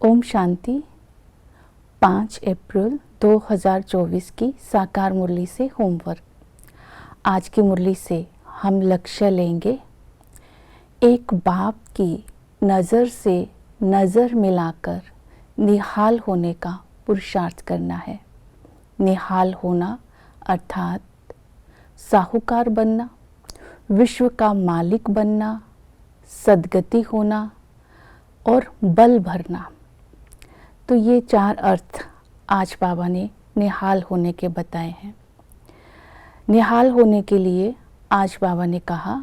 ओम शांति। 5 अप्रैल 2024 की साकार मुरली से होमवर्क। आज की मुरली से हम लक्ष्य लेंगे, एक बाप की नज़र से नज़र मिलाकर निहाल होने का पुरुषार्थ करना है। निहाल होना अर्थात साहूकार बनना, विश्व का मालिक बनना, सद्गति होना और बल भरना। तो ये 4 अर्थ आज बाबा ने निहाल होने के बताए हैं। निहाल होने के लिए आज बाबा ने कहा,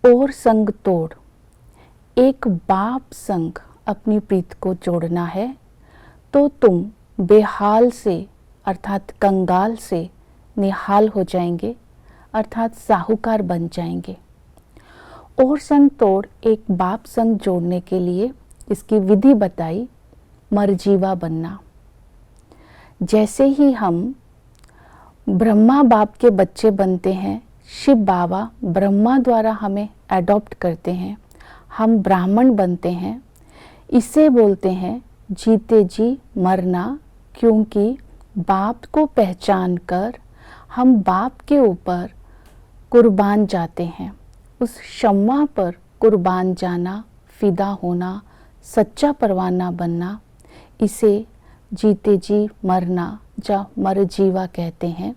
और संग तोड़, एक बाप संग अपनी प्रीत को जोड़ना है तो तुम बेहाल से अर्थात कंगाल से निहाल हो जाएंगे, अर्थात साहूकार बन जाएंगे। और संग तोड़, एक बाप संग जोड़ने के लिए इसकी विधि बताई, मरजीवा बनना। जैसे ही हम ब्रह्मा बाप के बच्चे बनते हैं, शिव बाबा ब्रह्मा द्वारा हमें अडॉप्ट करते हैं, हम ब्राह्मण बनते हैं। इसे बोलते हैं जीते जी मरना, क्योंकि बाप को पहचान कर हम बाप के ऊपर कुर्बान जाते हैं। उस शम्मा पर कुर्बान जाना, फिदा होना, सच्चा परवाना बनना, इसे जीते जी मरना या मरजीवा कहते हैं।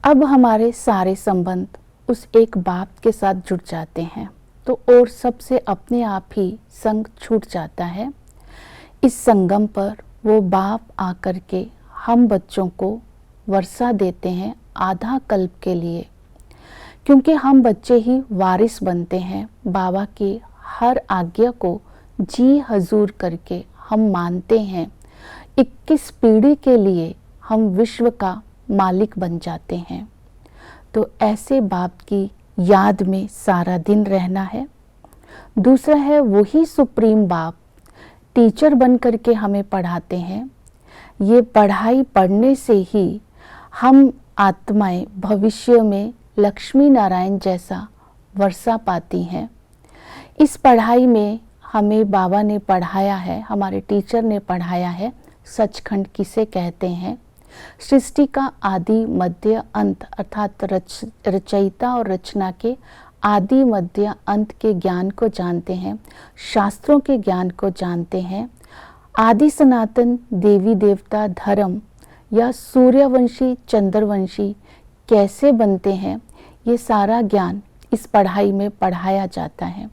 अब हमारे सारे संबंध उस एक बाप के साथ जुड़ जाते हैं, तो और सबसे अपने आप ही संग छूट जाता है। इस संगम पर वो बाप आकर के हम बच्चों को वर्षा देते हैं आधा कल्प के लिए, क्योंकि हम बच्चे ही वारिस बनते हैं। बाबा की हर आज्ञा को जी हजूर करके हम मानते हैं। 21 पीढ़ी के लिए हम विश्व का मालिक बन जाते हैं। तो ऐसे बाप की याद में सारा दिन रहना है। दूसरा है, वही सुप्रीम बाप टीचर बन करके हमें पढ़ाते हैं। ये पढ़ाई पढ़ने से ही हम आत्माएं भविष्य में लक्ष्मी नारायण जैसा वर्षा पाती हैं। इस पढ़ाई में हमें बाबा ने पढ़ाया है, हमारे टीचर ने पढ़ाया है, सचखंड किसे कहते हैं। सृष्टि का आदि मध्य अंत अर्थात रचयिता और रचना के आदि मध्य अंत के ज्ञान को जानते हैं, शास्त्रों के ज्ञान को जानते हैं। आदि सनातन देवी देवता धर्म या सूर्यवंशी चंद्रवंशी कैसे बनते हैं, ये सारा ज्ञान इस पढ़ाई में पढ़ाया जाता है।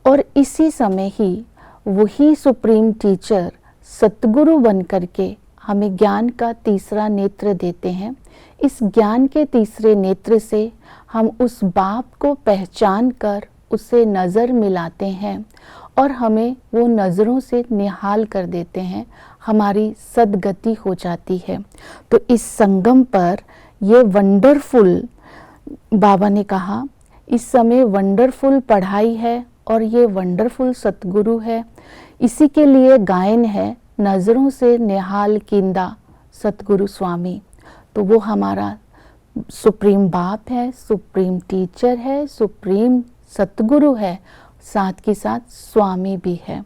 और इसी समय ही वही सुप्रीम टीचर सतगुरु बन करके हमें ज्ञान का तीसरा नेत्र देते हैं। इस ज्ञान के तीसरे नेत्र से हम उस बाप को पहचान कर उसे नज़र मिलाते हैं और हमें वो नज़रों से निहाल कर देते हैं, हमारी सद्गति हो जाती है। तो इस संगम पर ये वंडरफुल बाबा ने कहा, इस समय वंडरफुल पढ़ाई है और ये वंडरफुल सतगुरु है। इसी के लिए गायन है, नज़रों से निहाल कींदा सतगुरु स्वामी। तो वो हमारा सुप्रीम बाप है, सुप्रीम टीचर है, सुप्रीम सतगुरु है, साथ के साथ स्वामी भी है।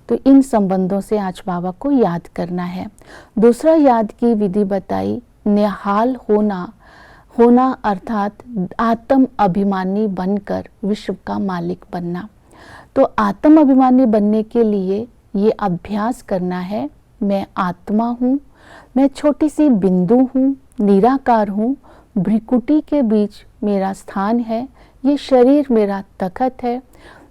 तो इन संबंधों से आज बाबा को याद करना है। दूसरा याद की विधि बताई, निहाल होना। होना अर्थात आत्म अभिमानी बनकर विश्व का मालिक बनना। तो आत्म अभिमानी बनने के लिए ये अभ्यास करना है, मैं आत्मा हूँ, मैं छोटी सी बिंदु हूँ, निराकार हूँ, भ्रिकुटी के बीच मेरा स्थान है, ये शरीर मेरा तखत है,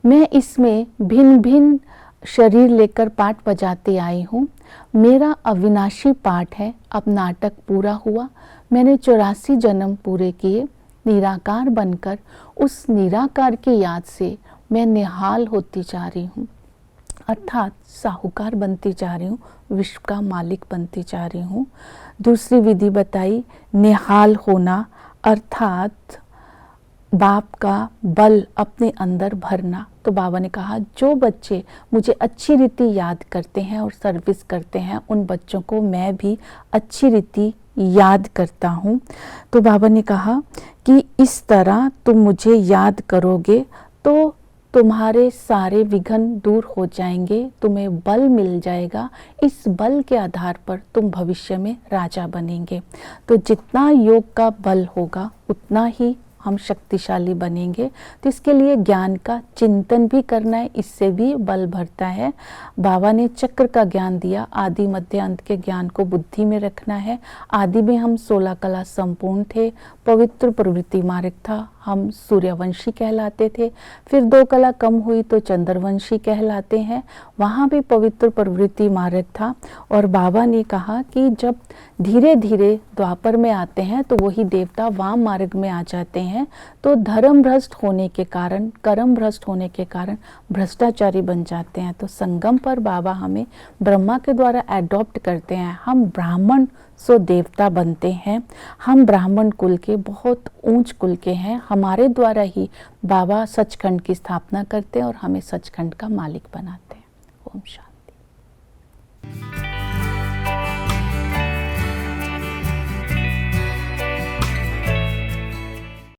मैं इसमें भिन्न भिन्न शरीर लेकर पाठ बजाते आई हूँ, मेरा अविनाशी पाठ है, अब नाटक पूरा हुआ, मैंने 84 जन्म पूरे किए, निराकार बनकर उस निराकार की याद से मैं निहाल होती जा रही हूँ, अर्थात साहूकार बनती जा रही हूँ, विश्व का मालिक बनती जा रही हूँ। दूसरी विधि बताई, निहाल होना अर्थात बाप का बल अपने अंदर भरना। तो बाबा ने कहा, जो बच्चे मुझे अच्छी रीति याद करते हैं और सर्विस करते हैं, उन बच्चों को मैं भी अच्छी रीति याद करता हूँ। तो बाबा ने कहा कि इस तरह तुम मुझे याद करोगे तो तुम्हारे सारे विघ्न दूर हो जाएंगे, तुम्हें बल मिल जाएगा, इस बल के आधार पर तुम भविष्य में राजा बनेंगे। तो जितना योग का बल होगा उतना ही हम शक्तिशाली बनेंगे। तो इसके लिए ज्ञान का चिंतन भी करना है, इससे भी बल बढ़ता है। बाबा ने चक्र का ज्ञान दिया, आदि मध्य अंत के ज्ञान को बुद्धि में रखना है। आदि में हम 16 कला संपूर्ण थे, पवित्र प्रवृत्ति मार्ग था, हम सूर्यवंशी कहलाते थे। फिर 2 कला कम हुई तो चंद्रवंशी कहलाते हैं, वहाँ भी पवित्र प्रवृत्ति मार्ग था। और बाबा ने कहा कि जब धीरे धीरे द्वापर में आते हैं तो वही देवता वाम मार्ग में आ जाते हैं। तो धर्म भ्रष्ट होने के कारण, कर्म भ्रष्ट होने के कारण भ्रष्टाचारी बन जाते हैं। तो संगम पर बाबा हमें ब्रह्मा के द्वारा एडॉप्ट करते हैं, हम ब्राह्मण सो देवता बनते हैं। हम ब्राह्मण कुल के बहुत ऊंच कुल के हैं, हमारे द्वारा ही बाबा सचखंड की स्थापना करते हैं और हमें सचखंड का मालिक बनाते हैं। ओम शांति।